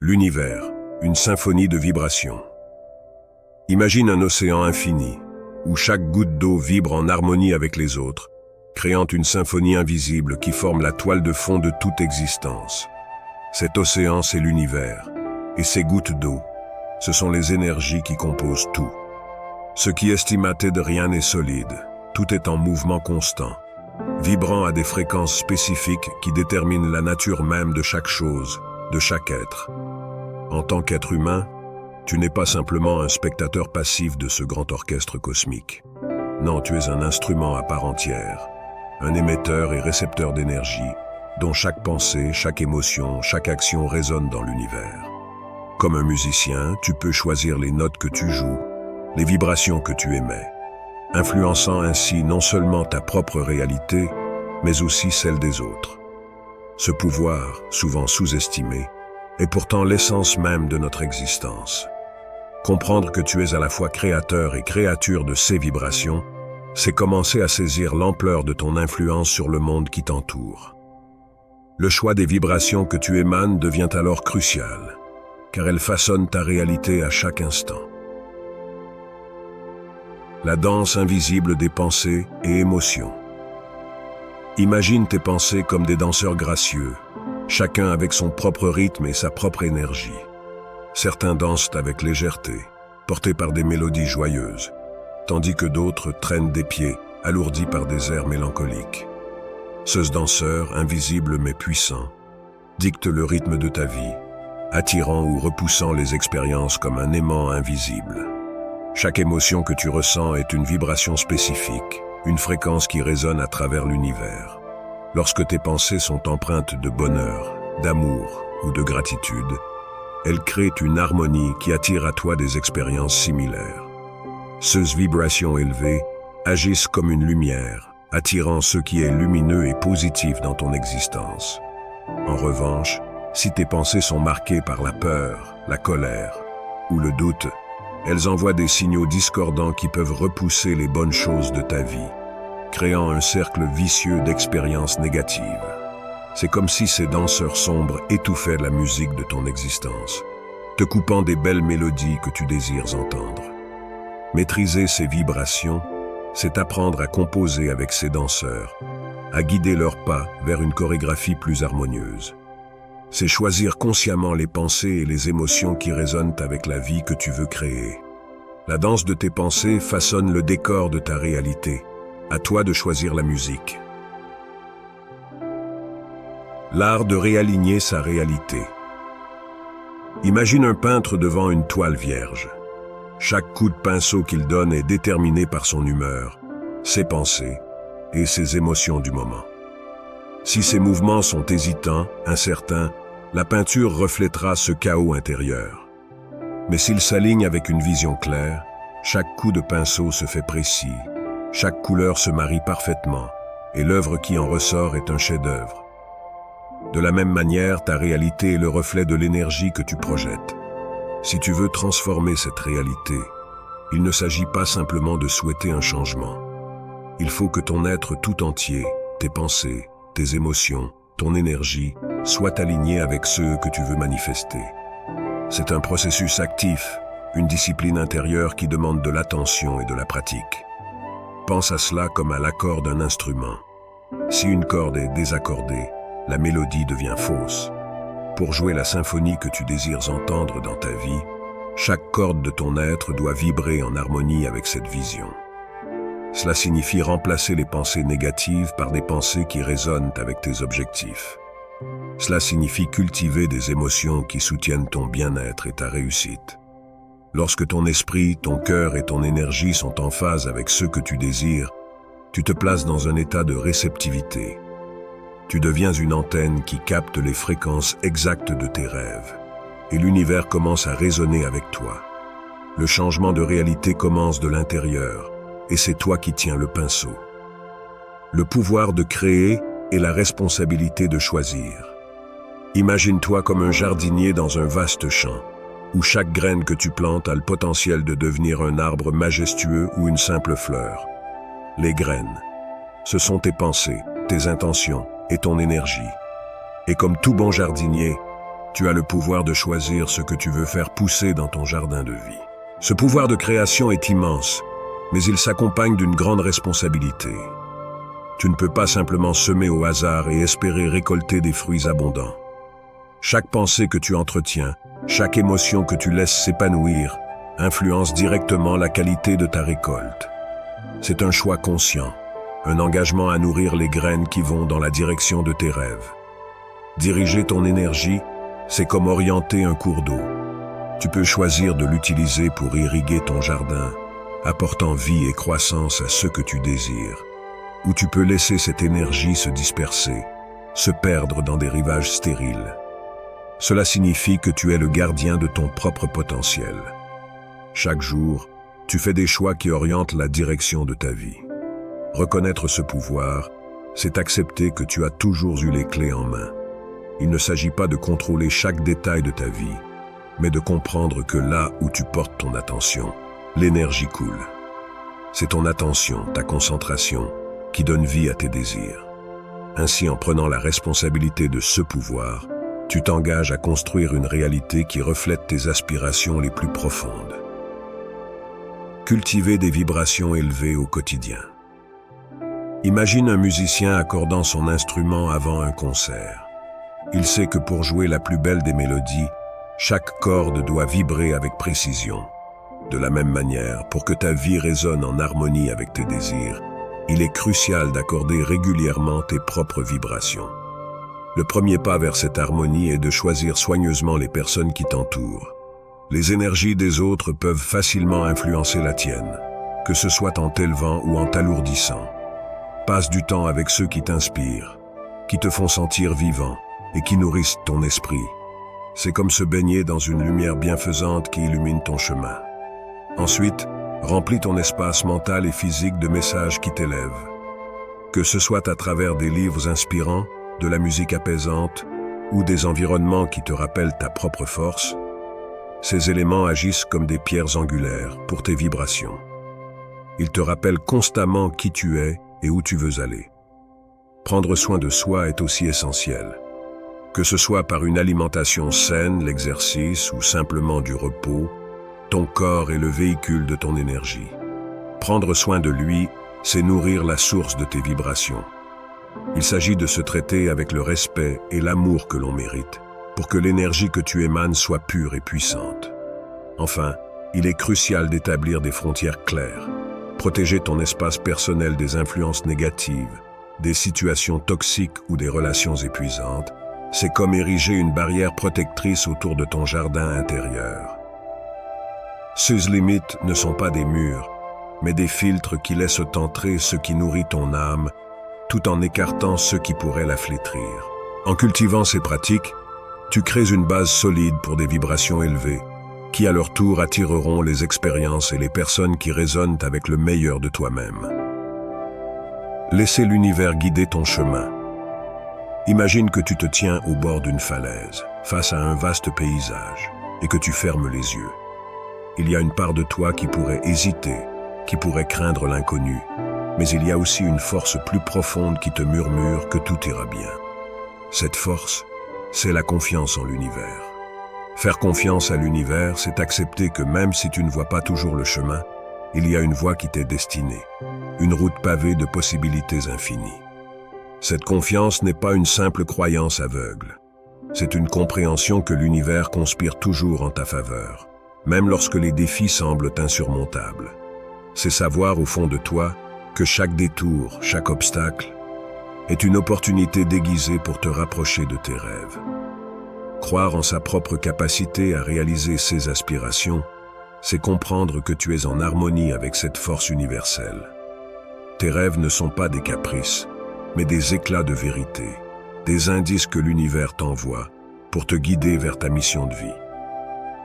L'univers, une symphonie de vibrations. Imagine un océan infini, où chaque goutte d'eau vibre en harmonie avec les autres, créant une symphonie invisible qui forme la toile de fond de toute existence. Cet océan, c'est l'univers, et ces gouttes d'eau, ce sont les énergies qui composent tout. Ce qui est stimaté de rien n'est solide, tout est en mouvement constant, vibrant à des fréquences spécifiques qui déterminent la nature même de chaque chose, de chaque être. En tant qu'être humain, tu n'es pas simplement un spectateur passif de ce grand orchestre cosmique. Non, tu es un instrument à part entière, un émetteur et récepteur d'énergie, dont chaque pensée, chaque émotion, chaque action résonne dans l'univers. Comme un musicien, tu peux choisir les notes que tu joues, les vibrations que tu émets, influençant ainsi non seulement ta propre réalité, mais aussi celle des autres. Ce pouvoir, souvent sous-estimé, est pourtant l'essence même de notre existence. Comprendre que tu es à la fois créateur et créature de ces vibrations, c'est commencer à saisir l'ampleur de ton influence sur le monde qui t'entoure. Le choix des vibrations que tu émanes devient alors crucial, car elles façonnent ta réalité à chaque instant. La danse invisible des pensées et émotions. Imagine tes pensées comme des danseurs gracieux, chacun avec son propre rythme et sa propre énergie. Certains dansent avec légèreté, portés par des mélodies joyeuses, tandis que d'autres traînent des pieds, alourdis par des airs mélancoliques. Ce danseur, invisible mais puissant, dicte le rythme de ta vie, attirant ou repoussant les expériences comme un aimant invisible. Chaque émotion que tu ressens est une vibration spécifique, une fréquence qui résonne à travers l'univers. Lorsque tes pensées sont empreintes de bonheur, d'amour ou de gratitude, elles créent une harmonie qui attire à toi des expériences similaires. Ces vibrations élevées agissent comme une lumière, attirant ce qui est lumineux et positif dans ton existence. En revanche, si tes pensées sont marquées par la peur, la colère ou le doute, elles envoient des signaux discordants qui peuvent repousser les bonnes choses de ta vie, créant un cercle vicieux d'expériences négatives. C'est comme si ces danseurs sombres étouffaient la musique de ton existence, te coupant des belles mélodies que tu désires entendre. Maîtriser ces vibrations, c'est apprendre à composer avec ces danseurs, à guider leurs pas vers une chorégraphie plus harmonieuse. C'est choisir consciemment les pensées et les émotions qui résonnent avec la vie que tu veux créer. La danse de tes pensées façonne le décor de ta réalité. À toi de choisir la musique. L'art de réaligner sa réalité. Imagine un peintre devant une toile vierge. Chaque coup de pinceau qu'il donne est déterminé par son humeur, ses pensées et ses émotions du moment. Si ses mouvements sont hésitants, incertains, la peinture reflètera ce chaos intérieur. Mais s'il s'aligne avec une vision claire, chaque coup de pinceau se fait précis, chaque couleur se marie parfaitement, et l'œuvre qui en ressort est un chef-d'œuvre. De la même manière, ta réalité est le reflet de l'énergie que tu projettes. Si tu veux transformer cette réalité, il ne s'agit pas simplement de souhaiter un changement. Il faut que ton être tout entier, tes pensées, tes émotions, ton énergie, soient alignés avec ceux que tu veux manifester. C'est un processus actif, une discipline intérieure qui demande de l'attention et de la pratique. Pense à cela comme à l'accord d'un instrument. Si une corde est désaccordée, la mélodie devient fausse. Pour jouer la symphonie que tu désires entendre dans ta vie, chaque corde de ton être doit vibrer en harmonie avec cette vision. Cela signifie remplacer les pensées négatives par des pensées qui résonnent avec tes objectifs. Cela signifie cultiver des émotions qui soutiennent ton bien-être et ta réussite. Lorsque ton esprit, ton cœur et ton énergie sont en phase avec ce que tu désires, tu te places dans un état de réceptivité. Tu deviens une antenne qui capte les fréquences exactes de tes rêves, et l'univers commence à résonner avec toi. Le changement de réalité commence de l'intérieur, et c'est toi qui tiens le pinceau. Le pouvoir de créer et la responsabilité de choisir. Imagine-toi comme un jardinier dans un vaste champ, où chaque graine que tu plantes a le potentiel de devenir un arbre majestueux ou une simple fleur. Les graines, ce sont tes pensées, tes intentions et ton énergie. Et comme tout bon jardinier, Tu as le pouvoir de choisir ce que tu veux faire pousser dans ton jardin de vie. Ce pouvoir de création est immense, mais il s'accompagne d'une grande responsabilité. Tu ne peux pas simplement semer au hasard et espérer récolter des fruits abondants. Chaque pensée que tu entretiens, chaque émotion que tu laisses s'épanouir, influence directement la qualité de ta récolte. C'est un choix conscient, un engagement à nourrir les graines qui vont dans la direction de tes rêves. Diriger ton énergie, c'est comme orienter un cours d'eau. Tu peux choisir de l'utiliser pour irriguer ton jardin, apportant vie et croissance à ce que tu désires. Ou tu peux laisser cette énergie se disperser, se perdre dans des rivages stériles. Cela signifie que tu es le gardien de ton propre potentiel. Chaque jour, tu fais des choix qui orientent la direction de ta vie. Reconnaître ce pouvoir, c'est accepter que tu as toujours eu les clés en main. Il ne s'agit pas de contrôler chaque détail de ta vie, mais de comprendre que là où tu portes ton attention, l'énergie coule. C'est ton attention, ta concentration, qui donne vie à tes désirs. Ainsi, en prenant la responsabilité de ce pouvoir, tu t'engages à construire une réalité qui reflète tes aspirations les plus profondes. Cultiver des vibrations élevées au quotidien. Imagine un musicien accordant son instrument avant un concert. Il sait que pour jouer la plus belle des mélodies, chaque corde doit vibrer avec précision. De la même manière, pour que ta vie résonne en harmonie avec tes désirs, il est crucial d'accorder régulièrement tes propres vibrations. Le premier pas vers cette harmonie est de choisir soigneusement les personnes qui t'entourent. Les énergies des autres peuvent facilement influencer la tienne, que ce soit en t'élevant ou en t'alourdissant. Passe du temps avec ceux qui t'inspirent, qui te font sentir vivant et qui nourrissent ton esprit. C'est comme se baigner dans une lumière bienfaisante qui illumine ton chemin. Ensuite, remplis ton espace mental et physique de messages qui t'élèvent. Que ce soit à travers des livres inspirants, de la musique apaisante ou des environnements qui te rappellent ta propre force, ces éléments agissent comme des pierres angulaires pour tes vibrations. Ils te rappellent constamment qui tu es et où tu veux aller. Prendre soin de soi est aussi essentiel. Que ce soit par une alimentation saine, l'exercice ou simplement du repos, ton corps est le véhicule de ton énergie. Prendre soin de lui, c'est nourrir la source de tes vibrations. Il s'agit de se traiter avec le respect et l'amour que l'on mérite, pour que l'énergie que tu émanes soit pure et puissante. Enfin, il est crucial d'établir des frontières claires. Protéger ton espace personnel des influences négatives, des situations toxiques ou des relations épuisantes, c'est comme ériger une barrière protectrice autour de ton jardin intérieur. Ces limites ne sont pas des murs, mais des filtres qui laissent entrer ce qui nourrit ton âme, tout en écartant ce qui pourrait la flétrir. En cultivant ces pratiques, tu crées une base solide pour des vibrations élevées, qui à leur tour attireront les expériences et les personnes qui résonnent avec le meilleur de toi-même. Laissez l'univers guider ton chemin. Imagine que tu te tiens au bord d'une falaise, face à un vaste paysage, et que tu fermes les yeux. Il y a une part de toi qui pourrait hésiter, qui pourrait craindre l'inconnu, mais il y a aussi une force plus profonde qui te murmure que tout ira bien. Cette force, c'est la confiance en l'univers. Faire confiance à l'univers, c'est accepter que même si tu ne vois pas toujours le chemin, il y a une voie qui t'est destinée, une route pavée de possibilités infinies. Cette confiance n'est pas une simple croyance aveugle. C'est une compréhension que l'univers conspire toujours en ta faveur, même lorsque les défis semblent insurmontables. C'est savoir au fond de toi que chaque détour, chaque obstacle, est une opportunité déguisée pour te rapprocher de tes rêves. Croire en sa propre capacité à réaliser ses aspirations, c'est comprendre que tu es en harmonie avec cette force universelle. Tes rêves ne sont pas des caprices, mais des éclats de vérité, des indices que l'univers t'envoie pour te guider vers ta mission de vie.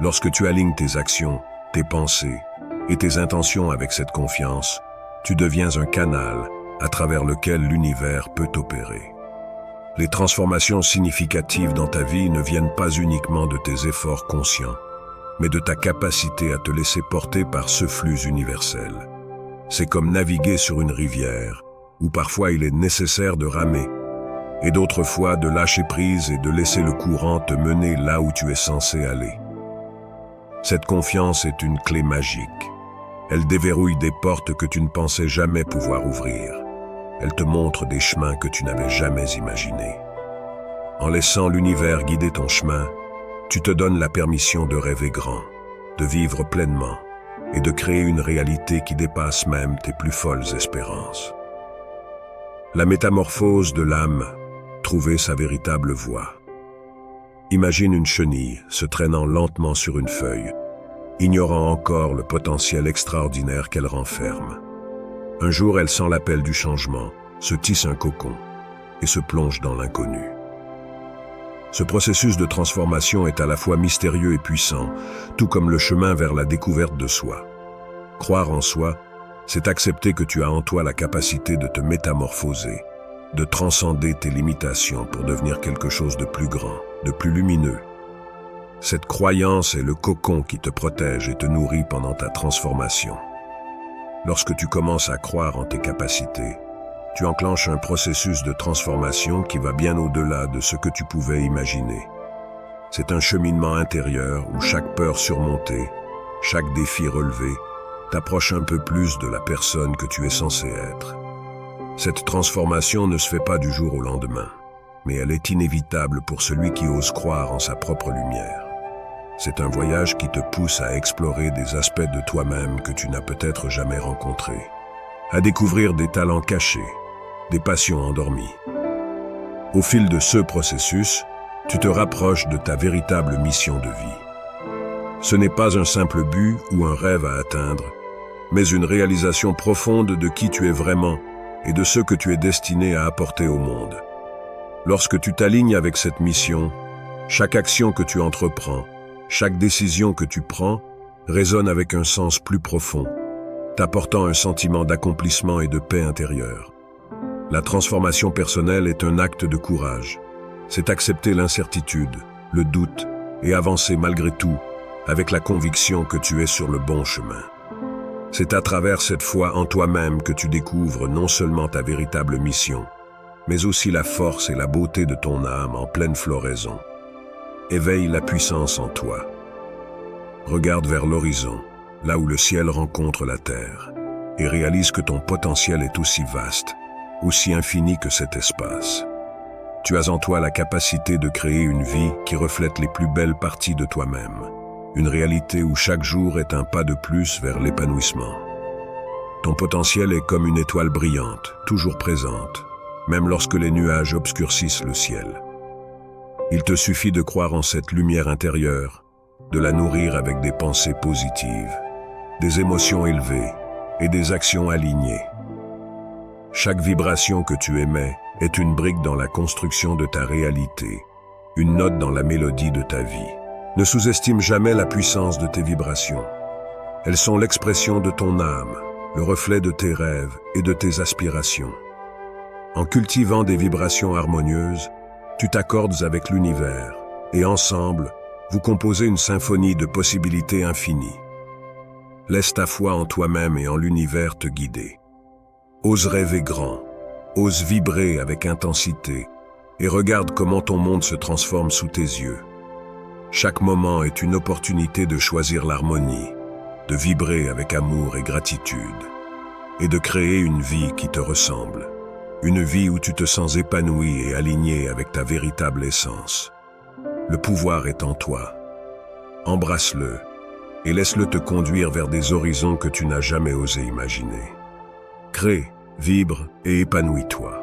Lorsque tu alignes tes actions, tes pensées et tes intentions avec cette confiance, tu deviens un canal à travers lequel l'univers peut opérer. Les transformations significatives dans ta vie ne viennent pas uniquement de tes efforts conscients, mais de ta capacité à te laisser porter par ce flux universel. C'est comme naviguer sur une rivière, où parfois il est nécessaire de ramer, et d'autres fois de lâcher prise et de laisser le courant te mener là où tu es censé aller. Cette confiance est une clé magique. Elle déverrouille des portes que tu ne pensais jamais pouvoir ouvrir. Elle te montre des chemins que tu n'avais jamais imaginés. En laissant l'univers guider ton chemin, tu te donnes la permission de rêver grand, de vivre pleinement et de créer une réalité qui dépasse même tes plus folles espérances. La métamorphose de l'âme, trouver sa véritable voie. Imagine une chenille se traînant lentement sur une feuille, ignorant encore le potentiel extraordinaire qu'elle renferme. Un jour, elle sent l'appel du changement, se tisse un cocon et se plonge dans l'inconnu. Ce processus de transformation est à la fois mystérieux et puissant, tout comme le chemin vers la découverte de soi. Croire en soi, c'est accepter que tu as en toi la capacité de te métamorphoser, de transcender tes limitations pour devenir quelque chose de plus grand, de plus lumineux. Cette croyance est le cocon qui te protège et te nourrit pendant ta transformation. Lorsque tu commences à croire en tes capacités, tu enclenches un processus de transformation qui va bien au-delà de ce que tu pouvais imaginer. C'est un cheminement intérieur où chaque peur surmontée, chaque défi relevé, t'approche un peu plus de la personne que tu es censé être. Cette transformation ne se fait pas du jour au lendemain, mais elle est inévitable pour celui qui ose croire en sa propre lumière. C'est un voyage qui te pousse à explorer des aspects de toi-même que tu n'as peut-être jamais rencontrés, à découvrir des talents cachés, des passions endormies. Au fil de ce processus, tu te rapproches de ta véritable mission de vie. Ce n'est pas un simple but ou un rêve à atteindre, mais une réalisation profonde de qui tu es vraiment et de ce que tu es destiné à apporter au monde. Lorsque tu t'alignes avec cette mission, chaque action que tu entreprends, chaque décision que tu prends, résonne avec un sens plus profond, t'apportant un sentiment d'accomplissement et de paix intérieure. La transformation personnelle est un acte de courage. C'est accepter l'incertitude, le doute et avancer malgré tout, avec la conviction que tu es sur le bon chemin. C'est à travers cette foi en toi-même que tu découvres non seulement ta véritable mission, mais aussi la force et la beauté de ton âme en pleine floraison. Éveille la puissance en toi. Regarde vers l'horizon, là où le ciel rencontre la terre, et réalise que ton potentiel est aussi vaste, aussi infini que cet espace. Tu as en toi la capacité de créer une vie qui reflète les plus belles parties de toi-même, une réalité où chaque jour est un pas de plus vers l'épanouissement. Ton potentiel est comme une étoile brillante, toujours présente, même lorsque les nuages obscurcissent le ciel. Il te suffit de croire en cette lumière intérieure, de la nourrir avec des pensées positives, des émotions élevées et des actions alignées. Chaque vibration que tu émets est une brique dans la construction de ta réalité, une note dans la mélodie de ta vie. Ne sous-estime jamais la puissance de tes vibrations. Elles sont l'expression de ton âme, le reflet de tes rêves et de tes aspirations. En cultivant des vibrations harmonieuses, tu t'accordes avec l'univers et ensemble, vous composez une symphonie de possibilités infinies. Laisse ta foi en toi-même et en l'univers te guider. Ose rêver grand, ose vibrer avec intensité et regarde comment ton monde se transforme sous tes yeux. Chaque moment est une opportunité de choisir l'harmonie, de vibrer avec amour et gratitude, et de créer une vie qui te ressemble, une vie où tu te sens épanoui et aligné avec ta véritable essence. Le pouvoir est en toi. Embrasse-le et laisse-le te conduire vers des horizons que tu n'as jamais osé imaginer. Crée, vibre et épanouis-toi.